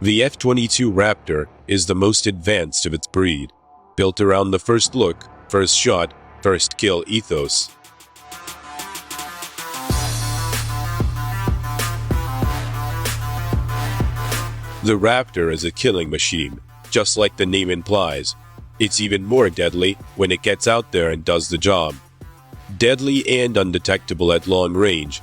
The F-22 Raptor is the most advanced of its breed, built around the first look, first shot, first kill ethos. The Raptor is a killing machine, just like the name implies. It's even more deadly when it gets out there and does the job. Deadly and undetectable at long range,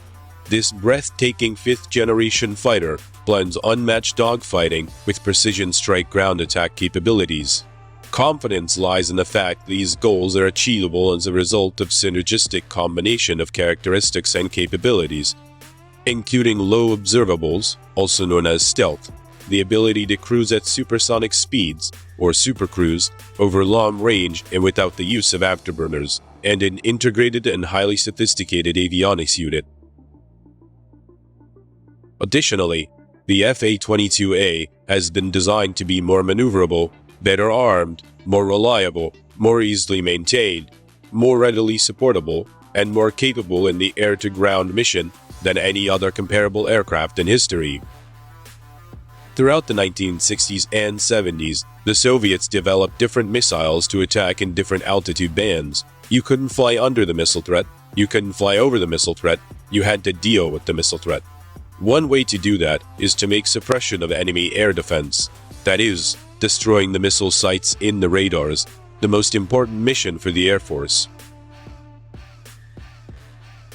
this breathtaking fifth-generation fighter blends unmatched dogfighting with precision strike ground attack capabilities. Confidence lies in the fact these goals are achievable as a result of synergistic combination of characteristics and capabilities, including low observables, also known as stealth, the ability to cruise at supersonic speeds, or supercruise, over long range and without the use of afterburners, and an integrated and highly sophisticated avionics unit. Additionally, the F-22A has been designed to be more maneuverable, better armed, more reliable, more easily maintained, more readily supportable, and more capable in the air-to-ground mission than any other comparable aircraft in history. Throughout the 1960s and 70s, the Soviets developed different missiles to attack in different altitude bands. You couldn't fly under the missile threat, you couldn't fly over the missile threat, you had to deal with the missile threat. One way to do that is to make suppression of enemy air defense, that is, destroying the missile sites in the radars, the most important mission for the Air Force.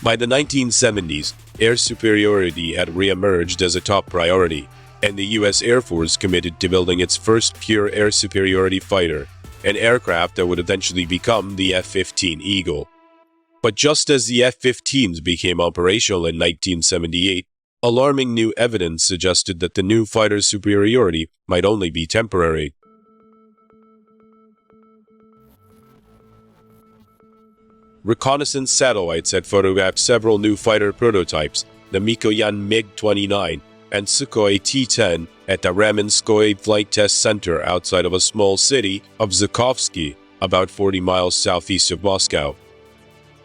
By the 1970s, air superiority had re-emerged as a top priority, and the U.S. Air Force committed to building its first pure air superiority fighter, an aircraft that would eventually become the F-15 Eagle. But just as the F-15s became operational in 1978, alarming new evidence suggested that the new fighter's superiority might only be temporary. Reconnaissance satellites had photographed several new fighter prototypes, the Mikoyan MiG-29 and Sukhoi T-10, at the Ramenskoye Flight Test Center outside of a small city of Zhukovsky, about 40 miles southeast of Moscow.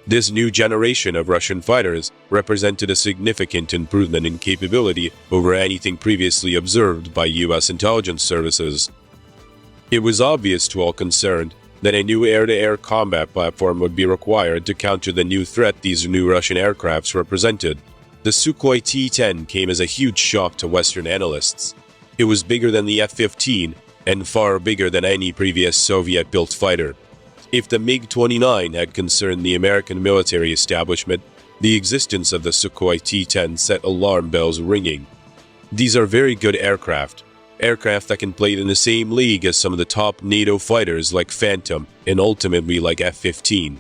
This new generation of Russian fighters represented a significant improvement in capability over anything previously observed by U.S. intelligence services. It was obvious to all concerned that a new air-to-air combat platform would be required to counter the new threat these new Russian aircrafts represented. The Sukhoi T-10 came as a huge shock to Western analysts. It was bigger than the F-15 and far bigger than any previous Soviet-built fighter. If the MiG-29 had concerned the American military establishment, the existence of the Sukhoi T-10 set alarm bells ringing. These are very good aircraft that can play in the same league as some of the top NATO fighters like Phantom and ultimately like F-15.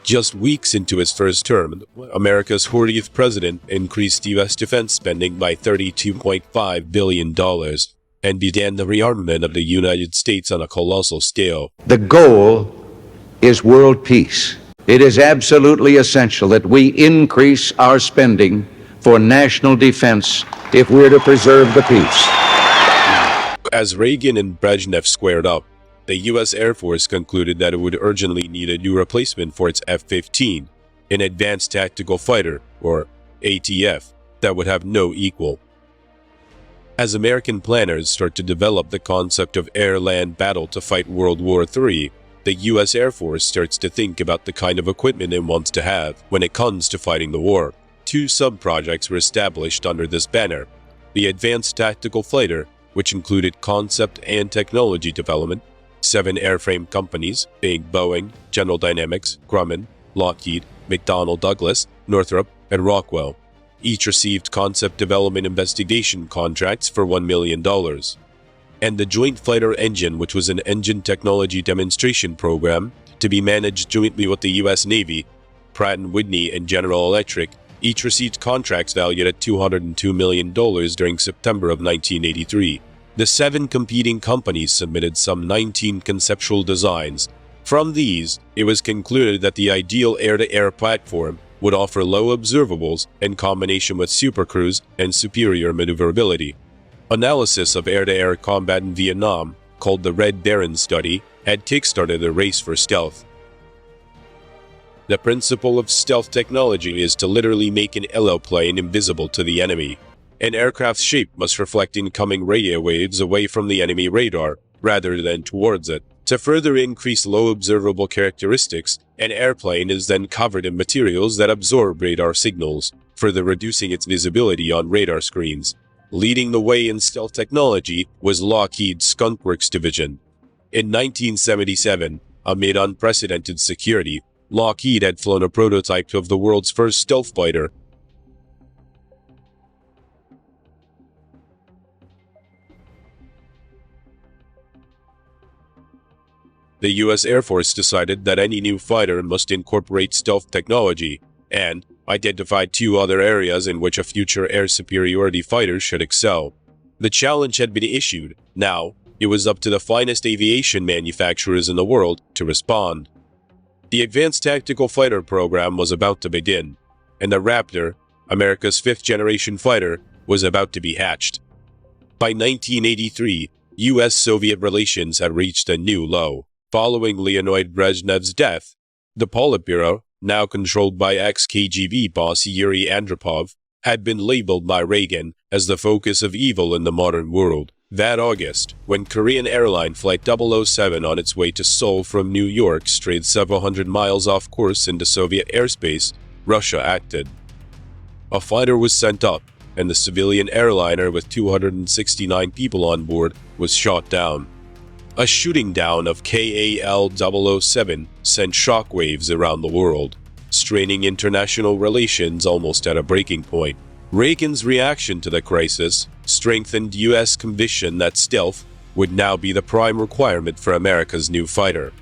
Just weeks into his first term, America's 40th president increased U.S. defense spending by $32.5 billion and began the rearmament of the United States on a colossal scale. The goal is world peace. It is absolutely essential that we increase our spending for national defense if we're to preserve the peace. As Reagan and Brezhnev squared up, the U.S. Air Force concluded that it would urgently need a new replacement for its F-15, an advanced tactical fighter, or ATF, that would have no equal. As American planners start to develop the concept of air-land battle to fight World War III, the U.S. Air Force starts to think about the kind of equipment it wants to have when it comes to fighting the war. Two sub-projects were established under this banner: the Advanced Tactical Fighter, which included concept and technology development, 7 airframe companies, being Boeing, General Dynamics, Grumman, Lockheed, McDonnell Douglas, Northrop, and Rockwell. Each received concept development investigation contracts for $1 million. And the Joint Fighter Engine, which was an engine technology demonstration program to be managed jointly with the U.S. Navy, Pratt & Whitney, and General Electric, each received contracts valued at $202 million during September of 1983. The 7 competing companies submitted some 19 conceptual designs. From these, it was concluded that the ideal air-to-air platform would offer low observables in combination with supercruise and superior maneuverability. Analysis of air-to-air combat in Vietnam, called the Red Baron Study, had kickstarted a race for stealth. The principle of stealth technology is to literally make an aeroplane invisible to the enemy. An aircraft's shape must reflect incoming radio waves away from the enemy radar, rather than towards it. To further increase low observable characteristics, an airplane is then covered in materials that absorb radar signals, further reducing its visibility on radar screens. Leading the way in stealth technology was Lockheed's Skunk Works division. In 1977, amid unprecedented security, Lockheed had flown a prototype of the world's first stealth fighter. The U.S. Air Force decided that any new fighter must incorporate stealth technology, and identified two other areas in which a future air superiority fighter should excel. The challenge had been issued. Now, it was up to the finest aviation manufacturers in the world to respond. The Advanced Tactical Fighter program was about to begin, and the Raptor, America's fifth-generation fighter, was about to be hatched. By 1983, U.S.-Soviet relations had reached a new low. Following Leonid Brezhnev's death, the Politburo, now controlled by ex-KGB boss Yuri Andropov, had been labeled by Reagan as the focus of evil in the modern world. That August, when Korean airline Flight 007 on its way to Seoul from New York strayed several hundred miles off course into Soviet airspace, Russia acted. A fighter was sent up, and the civilian airliner with 269 people on board was shot down. A shooting down of KAL-007 sent shockwaves around the world, straining international relations almost at a breaking point. Reagan's reaction to the crisis strengthened U.S. conviction that stealth would now be the prime requirement for America's new fighter.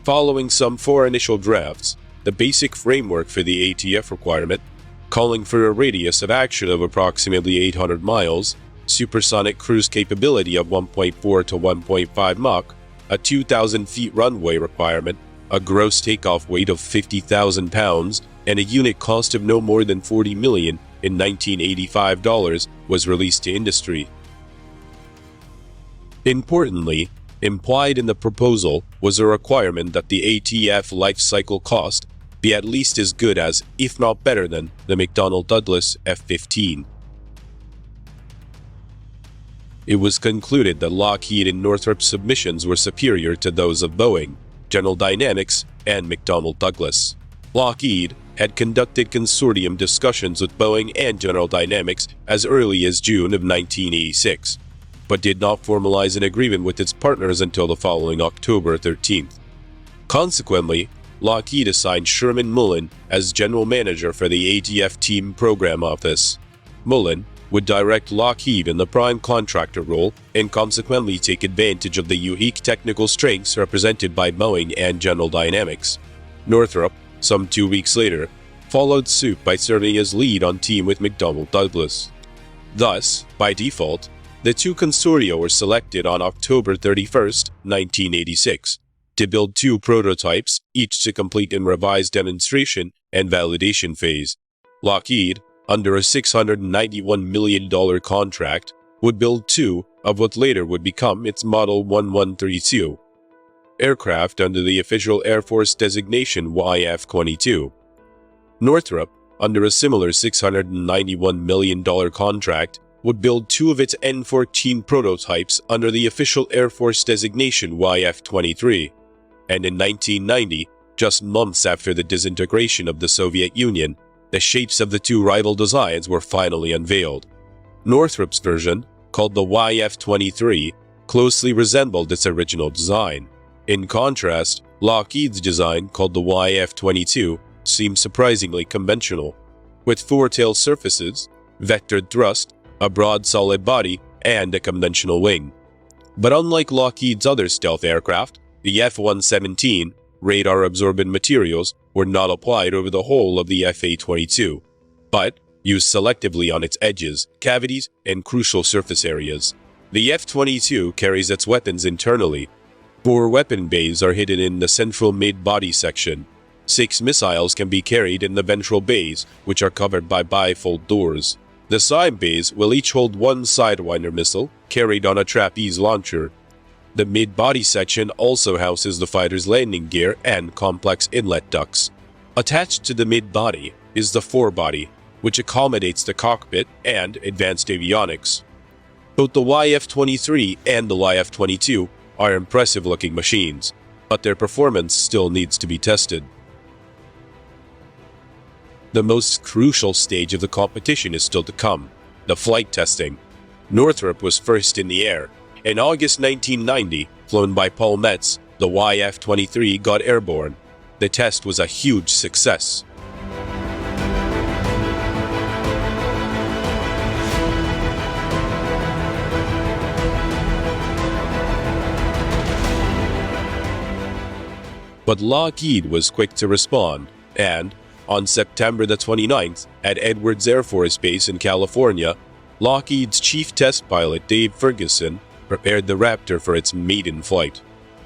Following some 4 initial drafts, the basic framework for the ATF requirement, calling for a radius of action of approximately 800 miles, supersonic cruise capability of 1.4 to 1.5 Mach, a 2,000 feet runway requirement, a gross takeoff weight of 50,000 pounds, and a unit cost of no more than $40 million in 1985 dollars was released to industry. Importantly, implied in the proposal was a requirement that the ATF life cycle cost be at least as good as, if not better than, the McDonnell Douglas F-15. It was concluded that Lockheed and Northrop's submissions were superior to those of Boeing, General Dynamics, and McDonnell Douglas. Lockheed had conducted consortium discussions with Boeing and General Dynamics as early as June of 1986, but did not formalize an agreement with its partners until the following October 13th. Consequently, Lockheed assigned Sherman Mullen as general manager for the ATF Team Program Office. Mullen would direct Lockheed in the prime contractor role and consequently take advantage of the unique technical strengths represented by Boeing and General Dynamics. Northrop, some 2 weeks later, followed suit by serving as lead on team with McDonnell Douglas. Thus, by default, the two consortia were selected on October 31, 1986, to build 2 prototypes, each to complete in revised demonstration and validation phase. Lockheed, under a $691 million contract, would build 2 of what later would become its Model 1132 aircraft under the official Air Force designation YF-22. Northrop, under a similar $691 million contract, would build 2 of its N-14 prototypes under the official Air Force designation YF-23. And in 1990, just months after the disintegration of the Soviet Union, the shapes of the 2 rival designs were finally unveiled. Northrop's version, called the YF-23, closely resembled its original design. In contrast, Lockheed's design, called the YF-22, seemed surprisingly conventional, with 4 tail surfaces, vectored thrust, a broad solid body, and a conventional wing. But unlike Lockheed's other stealth aircraft, the F-117, radar-absorbent materials were not applied over the whole of the F-A-22, but used selectively on its edges, cavities, and crucial surface areas. The F-22 carries its weapons internally. 4 weapon bays are hidden in the central mid-body section. 6 missiles can be carried in the ventral bays, which are covered by bifold doors. The side bays will each hold 1 Sidewinder missile, carried on a trapeze launcher. The mid-body section also houses the fighter's landing gear and complex inlet ducts. Attached to the mid-body is the forebody, which accommodates the cockpit and advanced avionics. Both the YF-23 and the YF-22 are impressive-looking machines, but their performance still needs to be tested. The most crucial stage of the competition is still to come, the flight testing. Northrop was first in the air. In August 1990, flown by Paul Metz, the YF-23 got airborne. The test was a huge success. But Lockheed was quick to respond, and on September the 29th, at Edwards Air Force Base in California, Lockheed's chief test pilot Dave Ferguson prepared the Raptor for its maiden flight.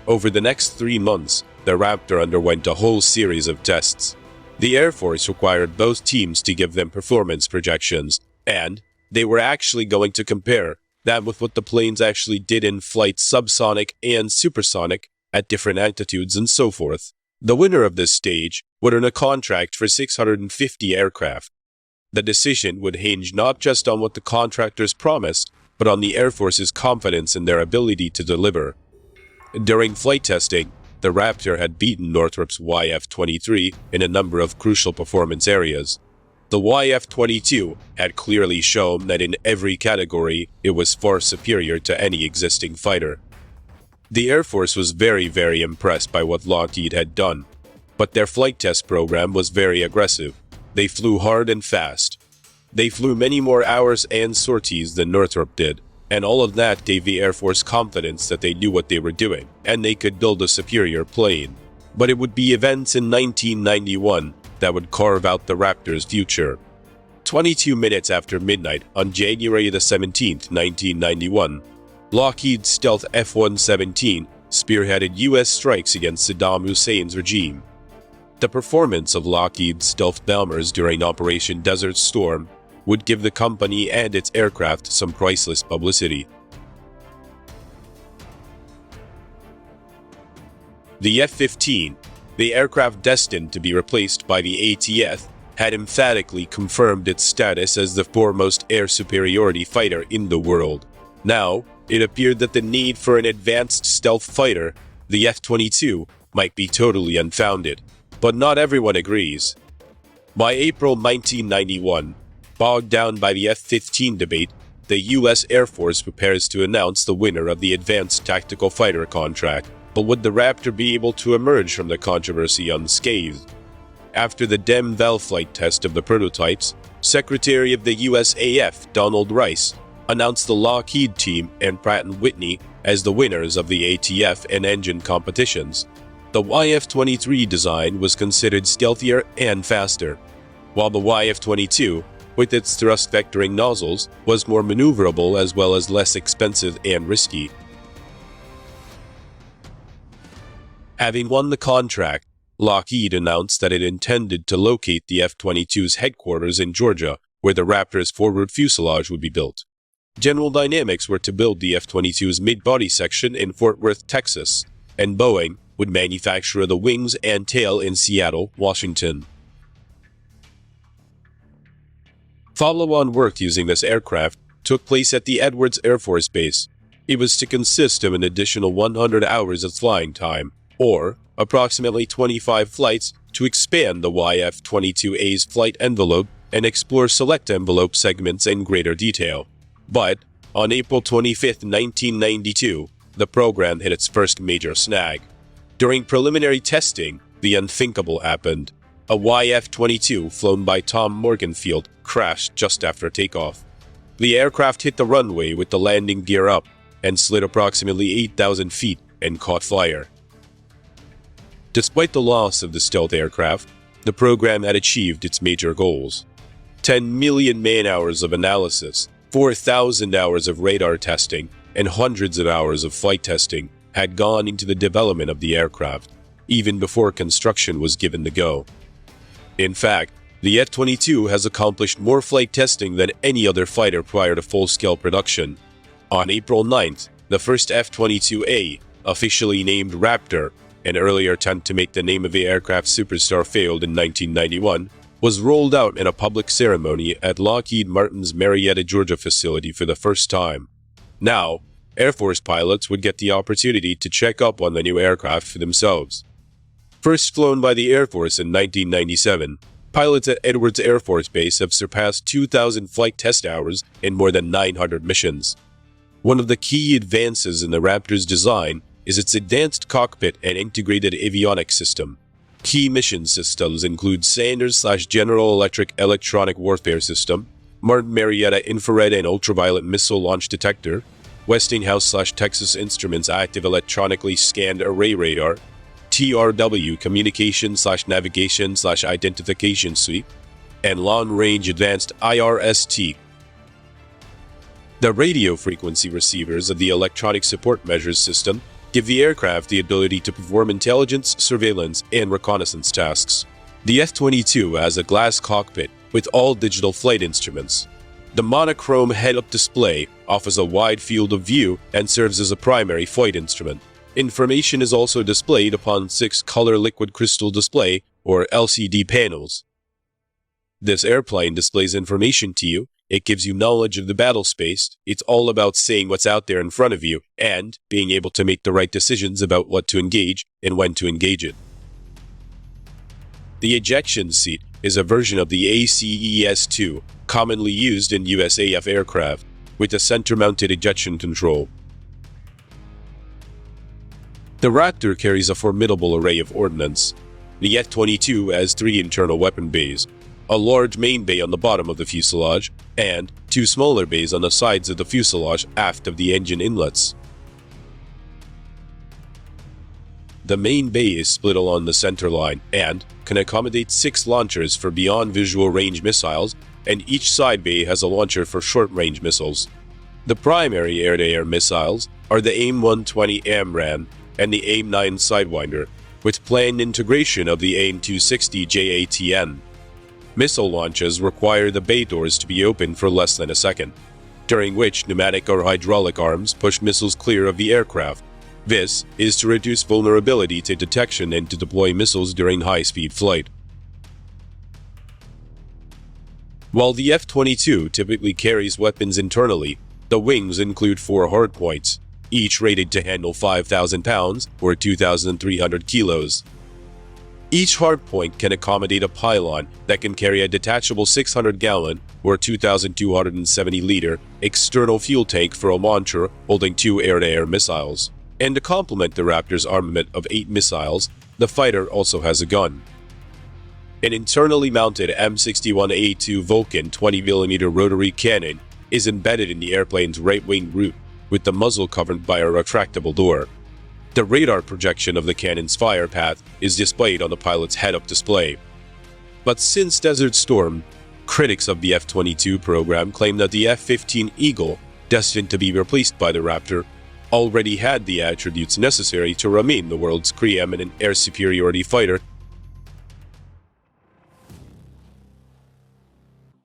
Over the next 3 months, the Raptor underwent a whole series of tests. The Air Force required both teams to give them performance projections, and they were actually going to compare that with what the planes actually did in flight subsonic and supersonic at different altitudes and so forth. The winner of this stage would earn a contract for 650 aircraft. The decision would hinge not just on what the contractors promised, but on the Air Force's confidence in their ability to deliver. During flight testing, the Raptor had beaten Northrop's YF-23 in a number of crucial performance areas. The YF-22 had clearly shown that in every category it was far superior to any existing fighter. The Air Force was very impressed by what Lockheed had done, but their flight test program was very aggressive. They flew hard and fast. They flew many more hours and sorties than Northrop did, and all of that gave the Air Force confidence that they knew what they were doing, and they could build a superior plane. But it would be events in 1991 that would carve out the Raptor's future. 22 minutes after midnight on January the 17th, 1991, Lockheed's stealth F-117 spearheaded U.S. strikes against Saddam Hussein's regime. The performance of Lockheed's stealth bombers during Operation Desert Storm would give the company and its aircraft some priceless publicity. The F-15, the aircraft destined to be replaced by the ATF, had emphatically confirmed its status as the foremost air superiority fighter in the world. Now, it appeared that the need for an advanced stealth fighter, the F-22, might be totally unfounded, but not everyone agrees. By April 1991, bogged down by the F-15 debate, the U.S. Air Force prepares to announce the winner of the Advanced Tactical Fighter contract, but would the Raptor be able to emerge from the controversy unscathed? After the Dem-Val flight test of the prototypes, Secretary of the USAF Donald Rice announced the Lockheed team and Pratt & Whitney as the winners of the ATF and engine competitions. The YF-23 design was considered stealthier and faster, while the YF-22, with its thrust-vectoring nozzles, was more maneuverable as well as less expensive and risky. Having won the contract, Lockheed announced that it intended to locate the F-22's headquarters in Georgia, where the Raptor's forward fuselage would be built. General Dynamics were to build the F-22's mid-body section in Fort Worth, Texas, and Boeing would manufacture the wings and tail in Seattle, Washington. Follow-on work using this aircraft took place at the Edwards Air Force Base. It was to consist of an additional 100 hours of flying time, or approximately 25 flights, to expand the YF-22A's flight envelope and explore select envelope segments in greater detail. But on April 25, 1992, the program hit its first major snag. During preliminary testing, the unthinkable happened. A YF-22 flown by Tom Morganfield crashed just after takeoff. The aircraft hit the runway with the landing gear up and slid approximately 8,000 feet and caught fire. Despite the loss of the stealth aircraft, the program had achieved its major goals. 10 million man-hours of analysis, 4,000 hours of radar testing, and hundreds of hours of flight testing had gone into the development of the aircraft, even before construction was given the go. In fact, the F-22 has accomplished more flight testing than any other fighter prior to full-scale production. On April 9th, the first F-22A, officially named Raptor, an earlier attempt to make the name of the aircraft superstar failed in 1991, was rolled out in a public ceremony at Lockheed Martin's Marietta, Georgia facility for the first time. Now, Air Force pilots would get the opportunity to check up on the new aircraft for themselves. First flown by the Air Force in 1997, pilots at Edwards Air Force Base have surpassed 2,000 flight test hours in more than 900 missions. One of the key advances in the Raptor's design is its advanced cockpit and integrated avionics system. Key mission systems include Sanders/General Electric Electronic Warfare System, Martin Marietta Infrared and Ultraviolet Missile Launch Detector, Westinghouse/Texas Instruments Active Electronically Scanned Array Radar, TRW Communication/Navigation/Identification Suite, and Long Range Advanced IRST. The radio frequency receivers of the Electronic Support Measures System give the aircraft the ability to perform intelligence, surveillance, and reconnaissance tasks. The F-22 has a glass cockpit with all digital flight instruments. The monochrome head-up display offers a wide field of view and serves as a primary flight instrument. Information is also displayed upon 6-color liquid crystal display, or LCD panels. This airplane displays information to you. It gives you knowledge of the battle space. It's all about seeing what's out there in front of you and being able to make the right decisions about what to engage and when to engage it. The ejection seat is a version of the ACES-2, commonly used in USAF aircraft, with a center-mounted ejection control. The Raptor carries a formidable array of ordnance. The F-22 has 3 internal weapon bays, a large main bay on the bottom of the fuselage, and 2 smaller bays on the sides of the fuselage aft of the engine inlets. The main bay is split along the center line and can accommodate 6 launchers for beyond visual range missiles, and each side bay has a launcher for short-range missiles. The primary air-to-air missiles are the AIM-120 AMRAAM and the AIM-9 Sidewinder, with planned integration of the AIM-260 JATM. Missile launches require the bay doors to be open for less than a second, during which pneumatic or hydraulic arms push missiles clear of the aircraft. This is to reduce vulnerability to detection and to deploy missiles during high-speed flight. While the F-22 typically carries weapons internally, the wings include 4 hardpoints, each rated to handle 5,000 pounds or 2,300 kilos. Each hardpoint can accommodate a pylon that can carry a detachable 600-gallon or 2,270-liter external fuel tank for a launcher holding 2 air-to-air missiles. And to complement the Raptor's armament of 8 missiles, the fighter also has a gun. An internally mounted M61A2 Vulcan 20mm rotary cannon is embedded in the airplane's right-wing root, with the muzzle covered by a retractable door. The radar projection of the cannon's fire path is displayed on the pilot's head-up display. But since Desert Storm, critics of the F-22 program claim that the F-15 Eagle, destined to be replaced by the Raptor, already had the attributes necessary to remain the world's preeminent air superiority fighter.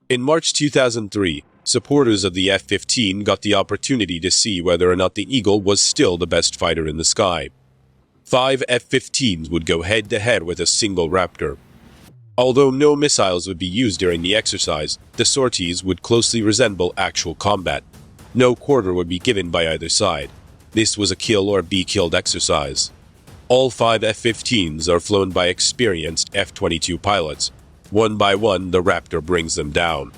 In March 2003, supporters of the F-15 got the opportunity to see whether or not the Eagle was still the best fighter in the sky. 5 F-15s would go head-to-head with a single Raptor. Although no missiles would be used during the exercise, the sorties would closely resemble actual combat. No quarter would be given by either side. This was a kill-or-be-killed exercise. All 5 F-15s are flown by experienced F-22 pilots. One by one, the Raptor brings them down.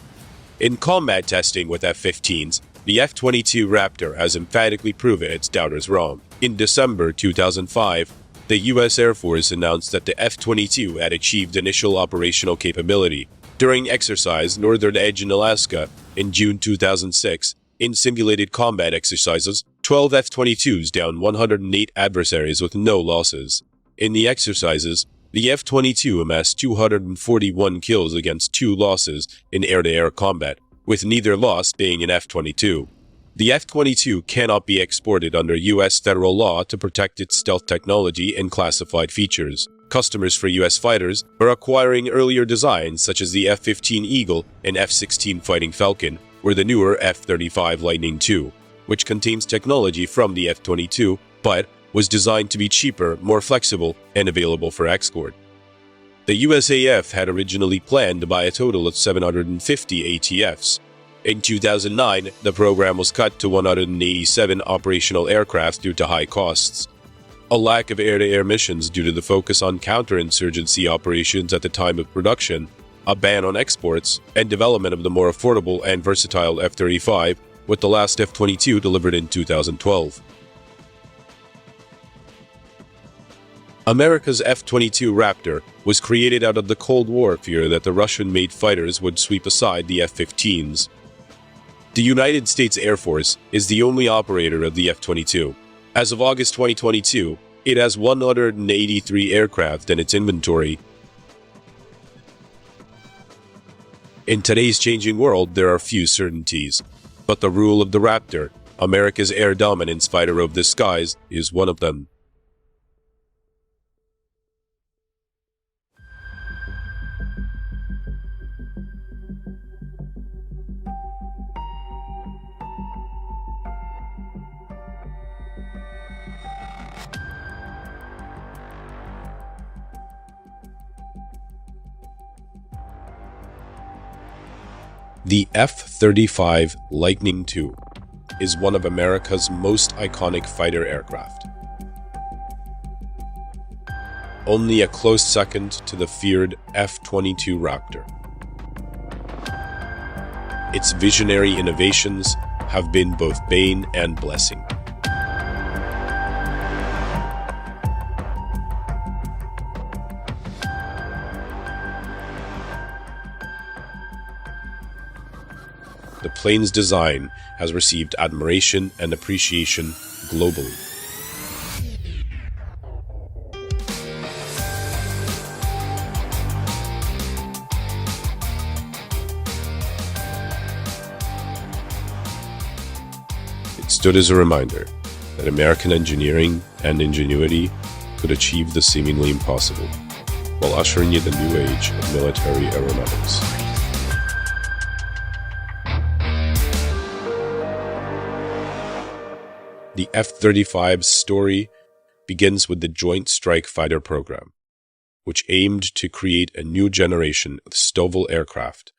In combat testing with F-15s, the F-22 Raptor has emphatically proven its doubters wrong. In December 2005, the U.S. Air Force announced that the F-22 had achieved initial operational capability. During exercise Northern Edge in Alaska in June 2006, in simulated combat exercises, 12 F-22s downed 108 adversaries with no losses. In the exercises, the F-22 amassed 241 kills against 2 losses in air-to-air combat, with neither loss being an F-22. The F-22 cannot be exported under U.S. federal law to protect its stealth technology and classified features. Customers for U.S. fighters are acquiring earlier designs such as the F-15 Eagle and F-16 Fighting Falcon, or the newer F-35 Lightning II, which contains technology from the F-22, but was designed to be cheaper, more flexible, and available for export. The USAF had originally planned to buy a total of 750 ATFs. In 2009, the program was cut to 187 operational aircraft due to high costs, a lack of air-to-air missions due to the focus on counterinsurgency operations at the time of production, a ban on exports, and development of the more affordable and versatile F-35, with the last F-22 delivered in 2012. America's F-22 Raptor was created out of the Cold War fear that the Russian-made fighters would sweep aside the F-15s. The United States Air Force is the only operator of the F-22. As of August 2022, it has 183 aircraft in its inventory. In today's changing world, there are few certainties, but the rule of the Raptor, America's air dominance fighter of the skies, is one of them. The F-35 Lightning II is one of America's most iconic fighter aircraft. Only a close second to the feared F-22 Raptor. Its visionary innovations have been both bane and blessing. The plane's design has received admiration and appreciation globally. It stood as a reminder that American engineering and ingenuity could achieve the seemingly impossible, while ushering in the new age of military aeronautics. The F-35's story begins with the Joint Strike Fighter program, which aimed to create a new generation of STOVL aircraft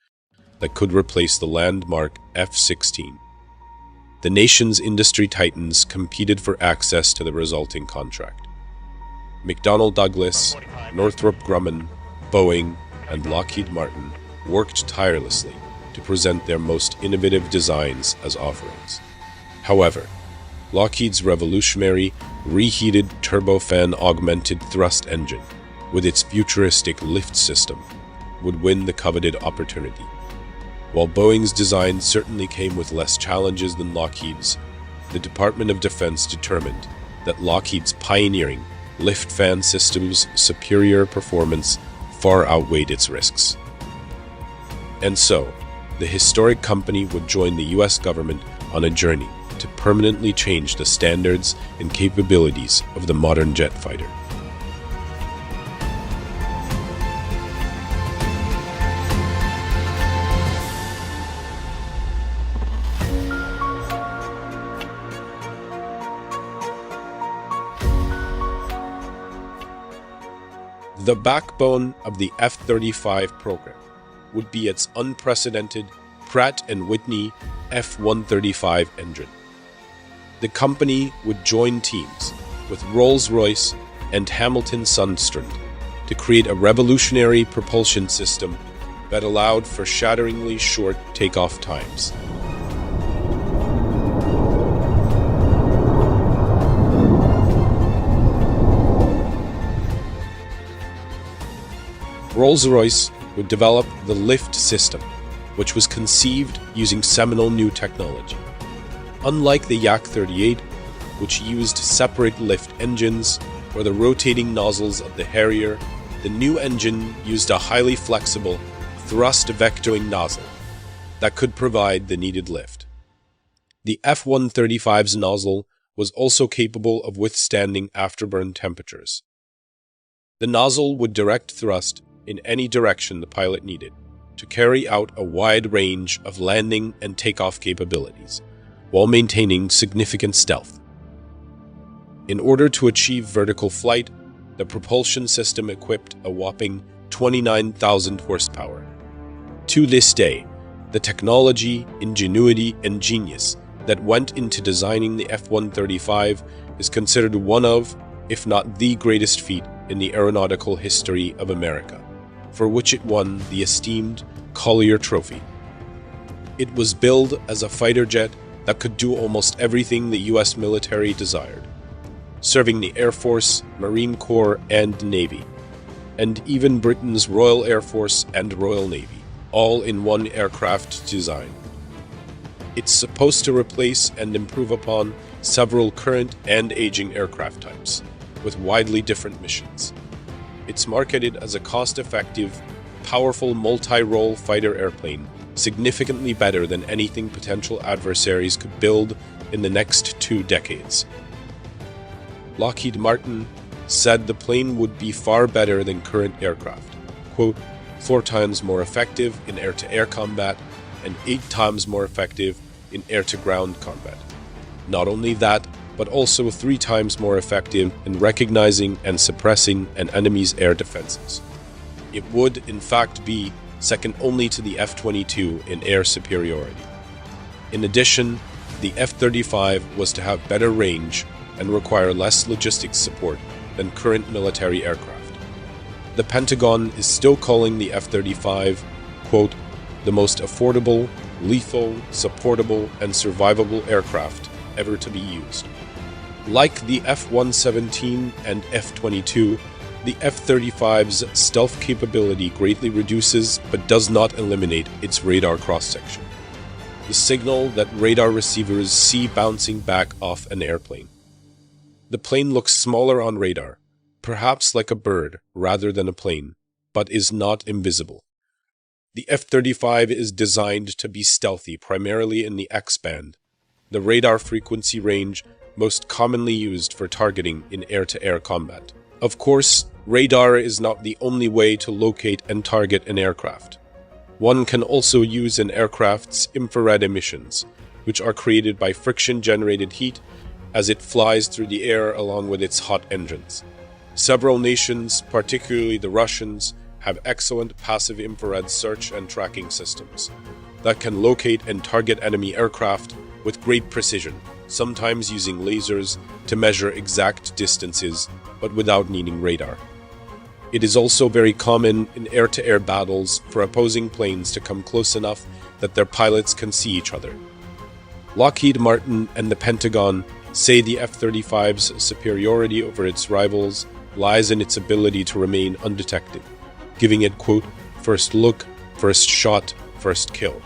that could replace the landmark F-16. The nation's industry titans competed for access to the resulting contract. McDonnell Douglas, Northrop Grumman, Boeing, and Lockheed Martin worked tirelessly to present their most innovative designs as offerings. However, Lockheed's revolutionary, reheated turbofan-augmented thrust engine, with its futuristic lift system, would win the coveted opportunity. While Boeing's design certainly came with less challenges than Lockheed's, the Department of Defense determined that Lockheed's pioneering lift fan system's superior performance far outweighed its risks. And so, the historic company would join the US government on a journey to permanently change the standards and capabilities of the modern jet fighter. The backbone of the F-35 program would be its unprecedented Pratt & Whitney F-135 engine. The company would join teams with Rolls-Royce and Hamilton-Sundstrand to create a revolutionary propulsion system that allowed for shatteringly short takeoff times. Rolls-Royce would develop the lift system, which was conceived using seminal new technology. Unlike the Yak-38, which used separate lift engines or the rotating nozzles of the Harrier, the new engine used a highly flexible, thrust-vectoring nozzle that could provide the needed lift. The F-135's nozzle was also capable of withstanding afterburn temperatures. The nozzle would direct thrust in any direction the pilot needed to carry out a wide range of landing and takeoff capabilities, while maintaining significant stealth. In order to achieve vertical flight, the propulsion system equipped a whopping 29,000 horsepower. To this day, the technology, ingenuity, and genius that went into designing the F-135 is considered one of, if not the greatest feat in the aeronautical history of America, for which it won the esteemed Collier Trophy. It was billed as a fighter jet that could do almost everything the US military desired, serving the Air Force, Marine Corps, and Navy, and even Britain's Royal Air Force and Royal Navy, all in one aircraft design. It's supposed to replace and improve upon several current and aging aircraft types, with widely different missions. It's marketed as a cost-effective, powerful multi-role fighter airplane, significantly better than anything potential adversaries could build in the next 2 decades. Lockheed Martin said the plane would be far better than current aircraft, quote, 4 times more effective in air-to-air combat and 8 times more effective in air-to-ground combat. Not only that, but also 3 times more effective in recognizing and suppressing an enemy's air defenses. It would, in fact, be second only to the F-22 in air superiority. In addition, the F-35 was to have better range and require less logistics support than current military aircraft. The Pentagon is still calling the F-35, quote, the most affordable, lethal, supportable, and survivable aircraft ever to be used. Like the F-117 and F-22, the F-35's stealth capability greatly reduces but does not eliminate its radar cross-section, the signal that radar receivers see bouncing back off an airplane. The plane looks smaller on radar, perhaps like a bird rather than a plane, but is not invisible. The F-35 is designed to be stealthy primarily in the X-band, the radar frequency range most commonly used for targeting in air-to-air combat. Of course, radar is not the only way to locate and target an aircraft. One can also use an aircraft's infrared emissions, which are created by friction-generated heat as it flies through the air along with its hot engines. Several nations, particularly the Russians, have excellent passive infrared search and tracking systems that can locate and target enemy aircraft with great precision, sometimes using lasers to measure exact distances, but without needing radar. It is also very common in air-to-air battles for opposing planes to come close enough that their pilots can see each other. Lockheed Martin and the Pentagon say the F-35's superiority over its rivals lies in its ability to remain undetected, giving it, quote, first look, first shot, first kill.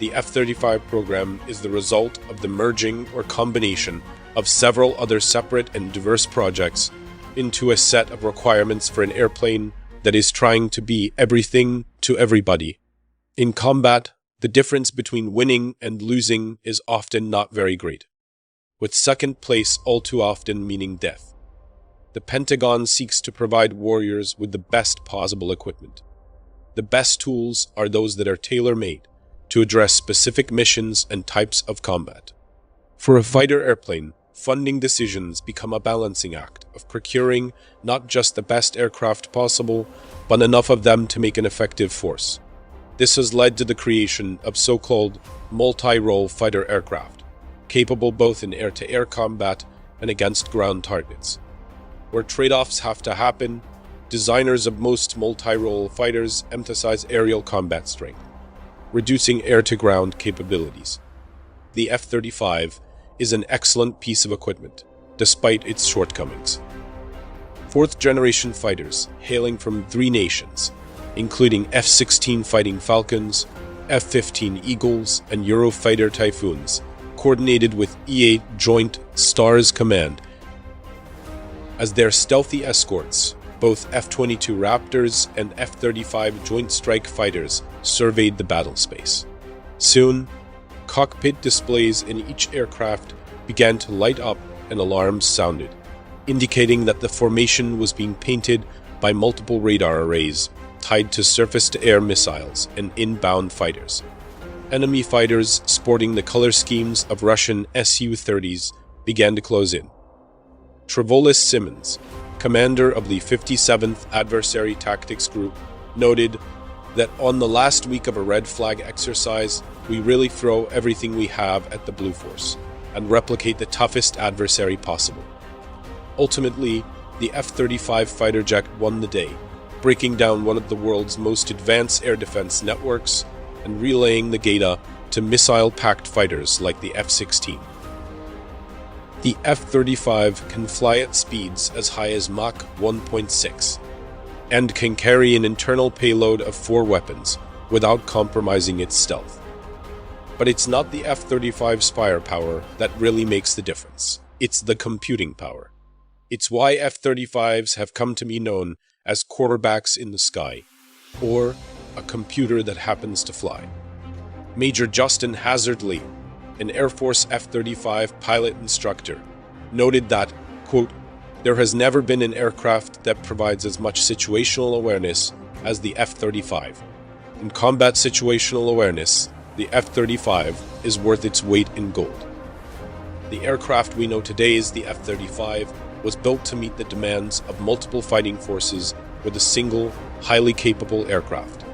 The F-35 program is the result of the merging or combination of several other separate and diverse projects into a set of requirements for an airplane that is trying to be everything to everybody. In combat, the difference between winning and losing is often not very great, with second place all too often meaning death. The Pentagon seeks to provide warriors with the best possible equipment. The best tools are those that are tailor-made to address specific missions and types of combat. For a fighter airplane, funding decisions become a balancing act of procuring not just the best aircraft possible, but enough of them to make an effective force. This has led to the creation of so-called multi-role fighter aircraft, capable both in air-to-air combat and against ground targets. Where trade-offs have to happen, designers of most multi-role fighters emphasize aerial combat strength, reducing air-to-ground capabilities. The F-35 is an excellent piece of equipment, despite its shortcomings. Fourth-generation fighters hailing from 3 nations, including F-16 Fighting Falcons, F-15 Eagles, and Eurofighter Typhoons, coordinated with E-8 Joint Stars Command as their stealthy escorts. Both F-22 Raptors and F-35 Joint Strike Fighters surveyed the battle space. Soon, cockpit displays in each aircraft began to light up and alarms sounded, indicating that the formation was being painted by multiple radar arrays tied to surface-to-air missiles and inbound fighters. Enemy fighters sporting the color schemes of Russian Su-30s began to close in. Trevolis Simmons, commander of the 57th Adversary Tactics Group, noted that on the last week of a red flag exercise, we really throw everything we have at the Blue Force and replicate the toughest adversary possible. Ultimately, the F-35 fighter jet won the day, breaking down one of the world's most advanced air defense networks and relaying the data to missile-packed fighters like the F-16. The F-35 can fly at speeds as high as Mach 1.6 and can carry an internal payload of 4 weapons without compromising its stealth. But it's not the F-35's firepower that really makes the difference. It's the computing power. It's why F-35s have come to be known as quarterbacks in the sky, or a computer that happens to fly. Major Justin Hazardly, an Air Force F-35 pilot instructor, noted that, quote, "There has never been an aircraft that provides as much situational awareness as the F-35. In combat situational awareness, the F-35 is worth its weight in gold." The aircraft we know today as the F-35 was built to meet the demands of multiple fighting forces with a single, highly capable aircraft.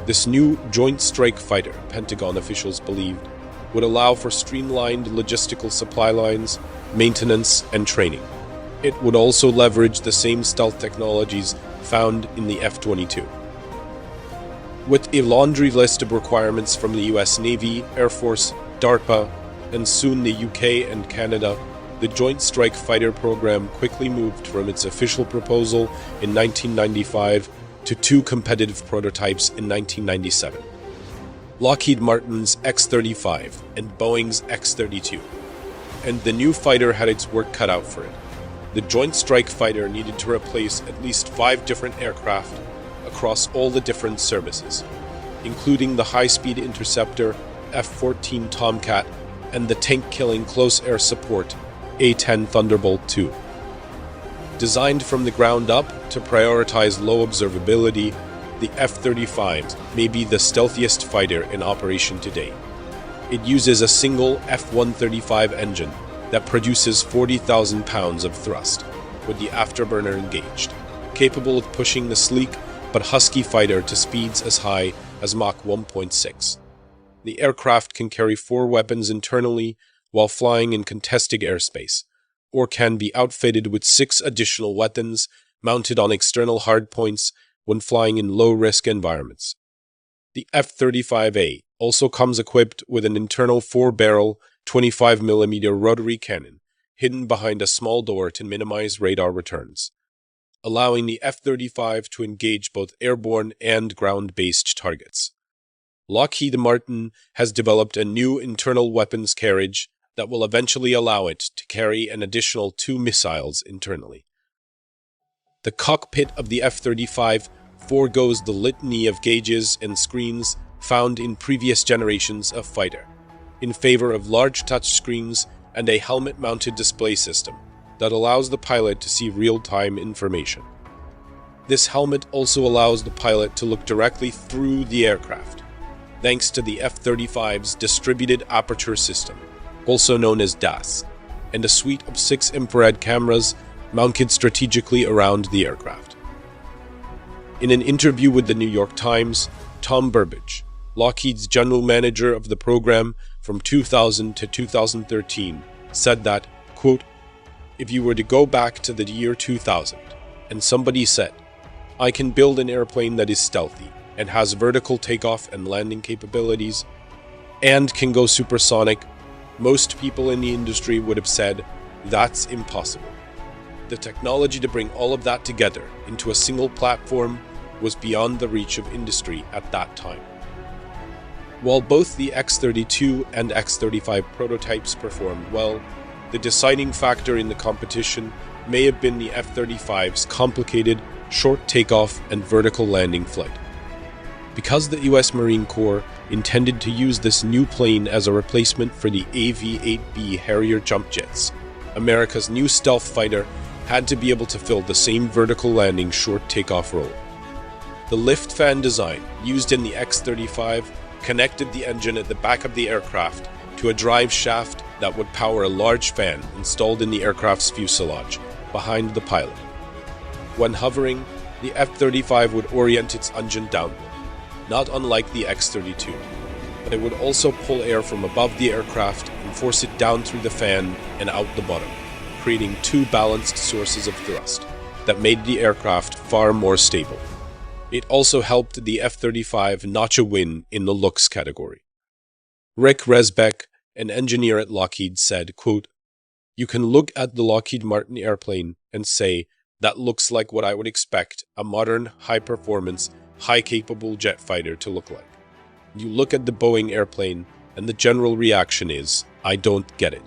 This new Joint Strike Fighter, Pentagon officials believed, would allow for streamlined logistical supply lines, maintenance, and training. It would also leverage the same stealth technologies found in the F-22. With a laundry list of requirements from the US Navy, Air Force, DARPA, and soon the UK and Canada, the Joint Strike Fighter program quickly moved from its official proposal in 1995 to 2 competitive prototypes in 1997. Lockheed Martin's X-35 and Boeing's X-32. And the new fighter had its work cut out for it. The Joint Strike Fighter needed to replace at least 5 different aircraft across all the different services, including the high-speed interceptor F-14 Tomcat and the tank-killing close air support A-10 Thunderbolt II. Designed from the ground up to prioritize low observability, the F-35 may be the stealthiest fighter in operation today. It uses a single F-135 engine that produces 40,000 pounds of thrust, with the afterburner engaged, capable of pushing the sleek but husky fighter to speeds as high as Mach 1.6. The aircraft can carry 4 weapons internally while flying in contested airspace, or can be outfitted with 6 additional weapons mounted on external hardpoints when flying in low-risk environments. The F-35A also comes equipped with an internal 4-barrel, 25mm rotary cannon hidden behind a small door to minimize radar returns, allowing the F-35 to engage both airborne and ground-based targets. Lockheed Martin has developed a new internal weapons carriage that will eventually allow it to carry an additional 2 missiles internally. The cockpit of the F-35 foregoes the litany of gauges and screens found in previous generations of fighter, in favor of large touchscreens and a helmet-mounted display system that allows the pilot to see real-time information. This helmet also allows the pilot to look directly through the aircraft, thanks to the F-35's Distributed Aperture System, also known as DAS, and a suite of 6 infrared cameras mounted strategically around the aircraft. In an interview with the New York Times, Tom Burbidge, Lockheed's general manager of the program from 2000 to 2013, said that, quote, "If you were to go back to the year 2000 and somebody said, 'I can build an airplane that is stealthy and has vertical takeoff and landing capabilities and can go supersonic,' most people in the industry would have said, 'That's impossible.' The technology to bring all of that together into a single platform was beyond the reach of industry at that time." While both the X-32 and X-35 prototypes performed well, the deciding factor in the competition may have been the F-35's complicated, short takeoff and vertical landing flight. Because the US Marine Corps intended to use this new plane as a replacement for the AV-8B Harrier jump jets, America's new stealth fighter had to be able to fill the same vertical landing short takeoff role. The lift fan design used in the X-35 connected the engine at the back of the aircraft to a drive shaft that would power a large fan installed in the aircraft's fuselage behind the pilot, When hovering, the F-35 would orient its engine downward, not unlike the X-32, but it would also pull air from above the aircraft and force it down through the fan and out the bottom, creating two balanced sources of thrust that made the aircraft far more stable. It also helped the F-35 notch a win in the looks category. Rick Resbeck, an engineer at Lockheed, said, quote, "You can look at the Lockheed Martin airplane and say, that looks like what I would expect a modern, high-performance, high-capable jet fighter to look like. You look at the Boeing airplane, and the general reaction is, I don't get it."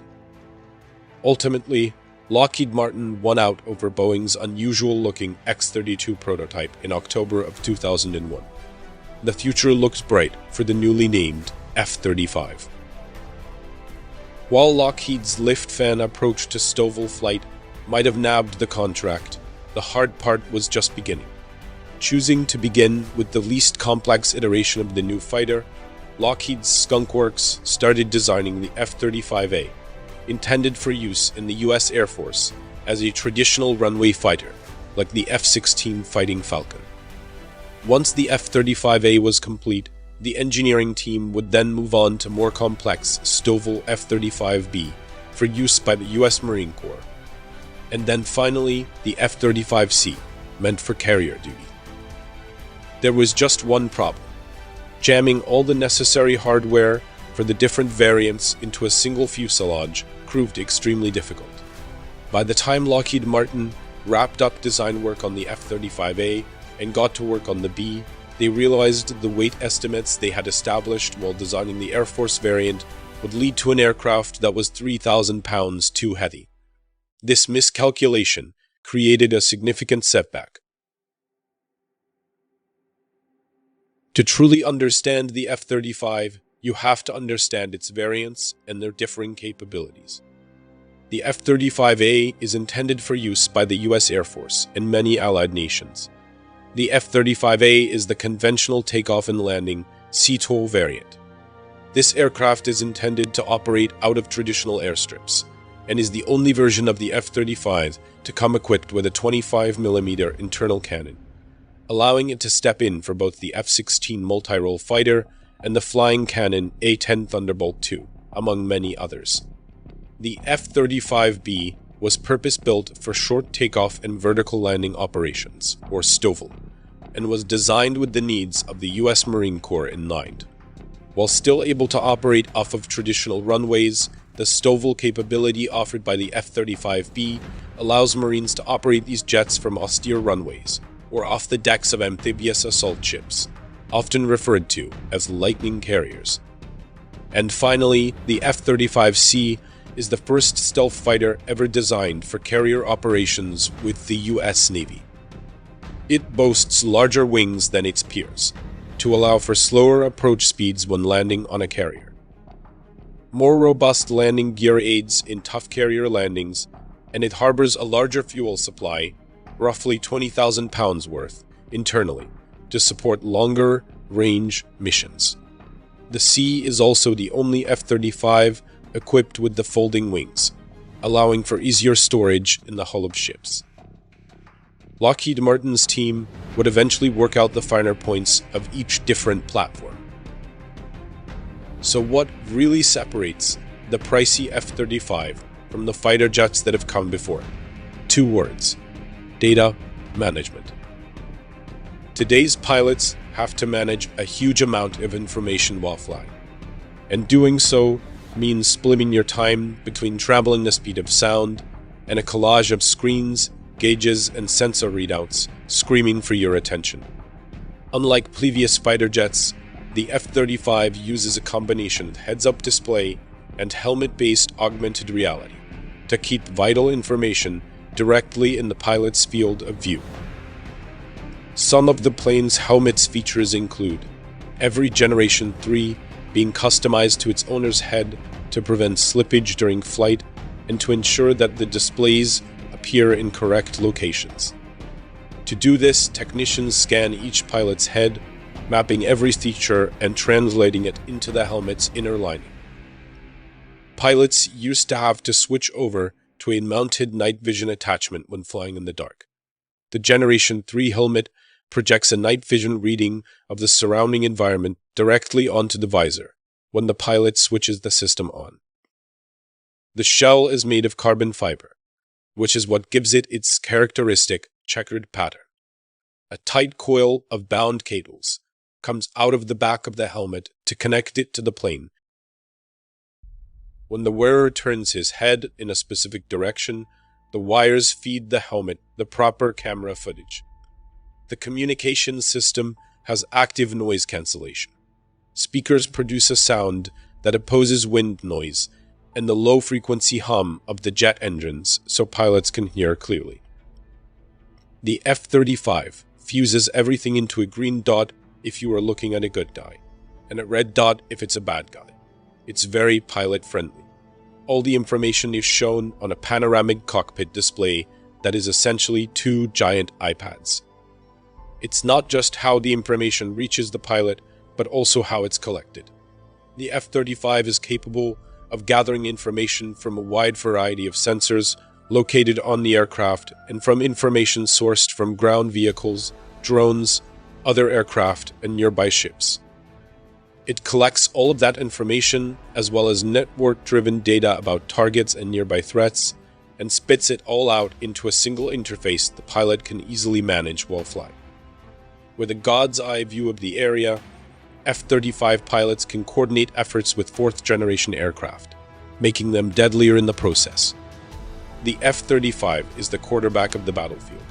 Ultimately, Lockheed Martin won out over Boeing's unusual-looking X-32 prototype in October of 2001. The future looked bright for the newly named F-35. While Lockheed's lift fan approach to STOVL flight might have nabbed the contract, the hard part was just beginning. Choosing to begin with the least complex iteration of the new fighter, Lockheed's Skunk Works started designing the F-35A, intended for use in the U.S. Air Force as a traditional runway fighter, like the F-16 Fighting Falcon. Once the F-35A was complete, the engineering team would then move on to more complex STOVL F-35B for use by the U.S. Marine Corps, and then finally the F-35C, meant for carrier duty. There was just one problem. Jamming all the necessary hardware for the different variants into a single fuselage proved extremely difficult. By the time Lockheed Martin wrapped up design work on the F-35A and got to work on the B, they realized the weight estimates they had established while designing the Air Force variant would lead to an aircraft that was 3,000 pounds too heavy. This miscalculation created a significant setback. To truly understand the F-35, you have to understand its variants and their differing capabilities. The F-35A is intended for use by the U.S. Air Force and many allied nations. The F-35A is the conventional takeoff and landing CTOL variant. This aircraft is intended to operate out of traditional airstrips and is the only version of the F-35 to come equipped with a 25mm internal cannon, allowing it to step in for both the F-16 multi-role fighter and the flying cannon A-10 Thunderbolt II, among many others. The F-35B was purpose-built for short takeoff and vertical landing operations, or STOVL, and was designed with the needs of the U.S. Marine Corps in mind. While still able to operate off of traditional runways, the STOVL capability offered by the F-35B allows Marines to operate these jets from austere runways, or off the decks of amphibious assault ships, often referred to as Lightning carriers. And finally, the F-35C is the first stealth fighter ever designed for carrier operations with the U.S. Navy. It boasts larger wings than its peers, to allow for slower approach speeds when landing on a carrier. More robust landing gear aids in tough carrier landings, and it harbors a larger fuel supply, roughly 20,000 pounds worth, internally, to support longer range missions. The C is also the only F-35 equipped with the folding wings, allowing for easier storage in the hull of ships. Lockheed Martin's team would eventually work out the finer points of each different platform. So what really separates the pricey F-35 from the fighter jets that have come before it? 2 words: data management. Today's pilots have to manage a huge amount of information while flying, and doing so means splitting your time between traveling the speed of sound and a collage of screens, gauges, and sensor readouts screaming for your attention. Unlike previous fighter jets, the F-35 uses a combination of heads-up display and helmet-based augmented reality to keep vital information directly in the pilot's field of view. Some of the plane's helmet's features include every Generation 3 being customized to its owner's head to prevent slippage during flight and to ensure that the displays appear in correct locations. To do this, technicians scan each pilot's head, mapping every feature and translating it into the helmet's inner lining. Pilots used to have to switch over to a mounted night vision attachment when flying in the dark. The Generation 3 helmet projects a night vision reading of the surrounding environment directly onto the visor when the pilot switches the system on. The shell is made of carbon fiber, which is what gives it its characteristic checkered pattern. A tight coil of bound cables comes out of the back of the helmet to connect it to the plane. When the wearer turns his head in a specific direction, the wires feed the helmet the proper camera footage. The communication system has active noise cancellation. Speakers produce a sound that opposes wind noise and the low-frequency hum of the jet engines so pilots can hear clearly. The F-35 fuses everything into a green dot if you are looking at a good guy, and a red dot if it's a bad guy. It's very pilot-friendly. All the information is shown on a panoramic cockpit display that is essentially two giant iPads. It's not just how the information reaches the pilot, but also how it's collected. The F-35 is capable of gathering information from a wide variety of sensors located on the aircraft and from information sourced from ground vehicles, drones, other aircraft, and nearby ships. It collects all of that information, as well as network-driven data about targets and nearby threats, and spits it all out into a single interface the pilot can easily manage while flying. With a god's-eye view of the area, F-35 pilots can coordinate efforts with fourth-generation aircraft, making them deadlier in the process. The F-35 is the quarterback of the battlefield.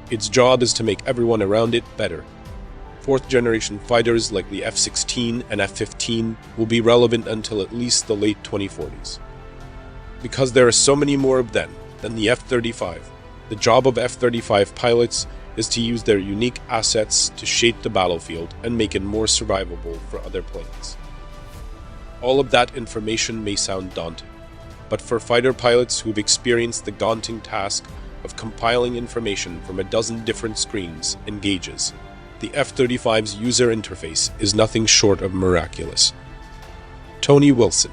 Its job is to make everyone around it better. Fourth-generation fighters like the F-16 and F-15 will be relevant until at least the late 2040s. Because there are so many more of them than the F-35, the job of F-35 pilots is to use their unique assets to shape the battlefield and make it more survivable for other planes. All of that information may sound daunting, but for fighter pilots who've experienced the daunting task of compiling information from a dozen different screens and gauges, the F-35's user interface is nothing short of miraculous. Tony Wilson,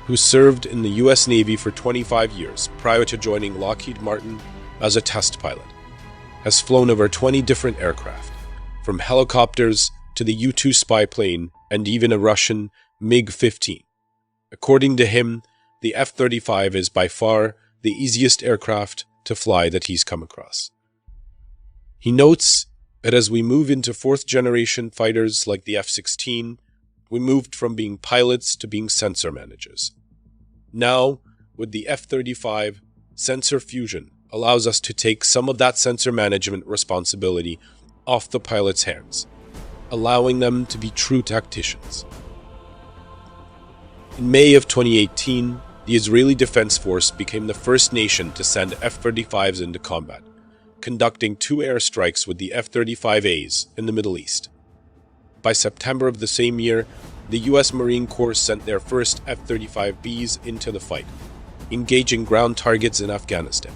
who served in the U.S. Navy for 25 years prior to joining Lockheed Martin as a test pilot, has flown over 20 different aircraft, from helicopters to the U-2 spy plane and even a Russian MiG-15. According to him, the F-35 is by far the easiest aircraft to fly that he's come across. He notes that as we move into fourth-generation fighters like the F-16, we moved from being pilots to being sensor managers. Now, with the F-35, sensor fusion allows us to take some of that sensor management responsibility off the pilot's hands, allowing them to be true tacticians. In May of 2018, the Israeli Defense Force became the first nation to send F-35s into combat, conducting 2 airstrikes with the F-35As in the Middle East. By September of the same year, the U.S. Marine Corps sent their first F-35Bs into the fight, engaging ground targets in Afghanistan,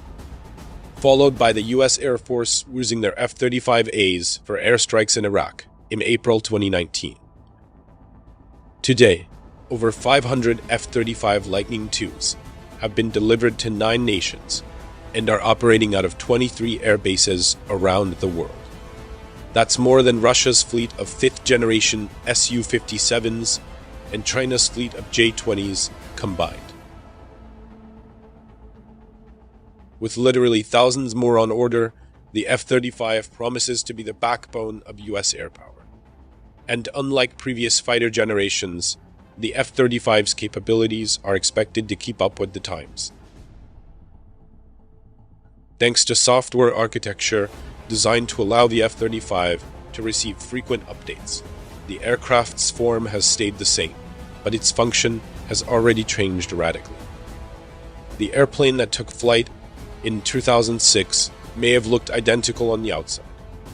followed by the U.S. Air Force using their F-35As for airstrikes in Iraq in April 2019. Today, over 500 F-35 Lightning IIs have been delivered to 9 nations and are operating out of 23 air bases around the world. That's more than Russia's fleet of 5th-generation Su-57s and China's fleet of J-20s combined. With literally thousands more on order, the F-35 promises to be the backbone of U.S. air power. And unlike previous fighter generations, the F-35's capabilities are expected to keep up with the times. Thanks to software architecture designed to allow the F-35 to receive frequent updates, the aircraft's form has stayed the same, but its function has already changed radically. The airplane that took flight in 2006 may have looked identical on the outside,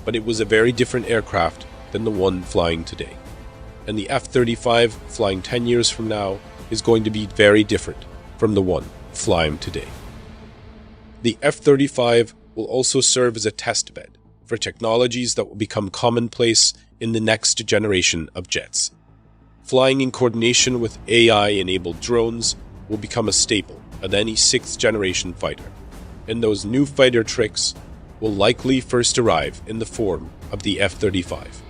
but it was a very different aircraft than the one flying today. And the F-35 flying 10 years from now is going to be very different from the one flying today. The F-35 will also serve as a test bed for technologies that will become commonplace in the next generation of jets. Flying in coordination with AI-enabled drones will become a staple of any 6th-generation fighter, and those new fighter tricks will likely first arrive in the form of the F-35.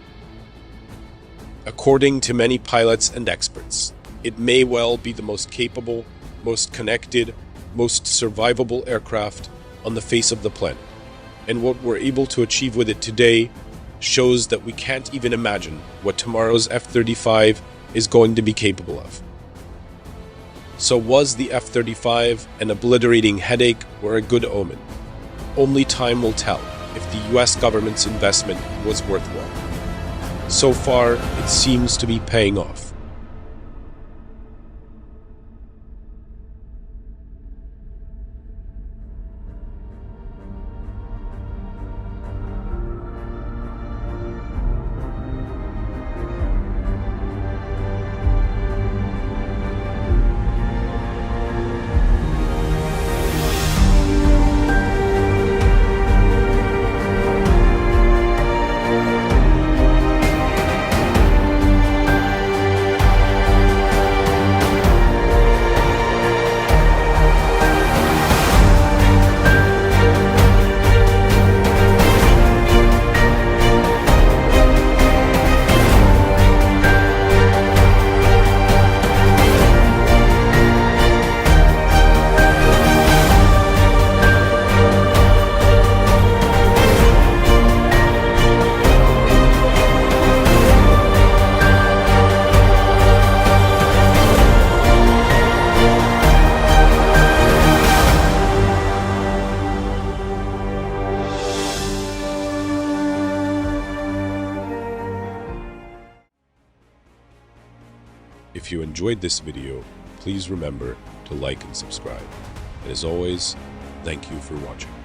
According to many pilots and experts, it may well be the most capable, most connected, most survivable aircraft on the face of the planet. And what we're able to achieve with it today shows that we can't even imagine what tomorrow's F-35 is going to be capable of. So was the F-35 an obliterating headache or a good omen? Only time will tell if the US government's investment was worthwhile. So far, it seems to be paying off. If you enjoyed this video, please remember to like and subscribe. And as always, thank you for watching.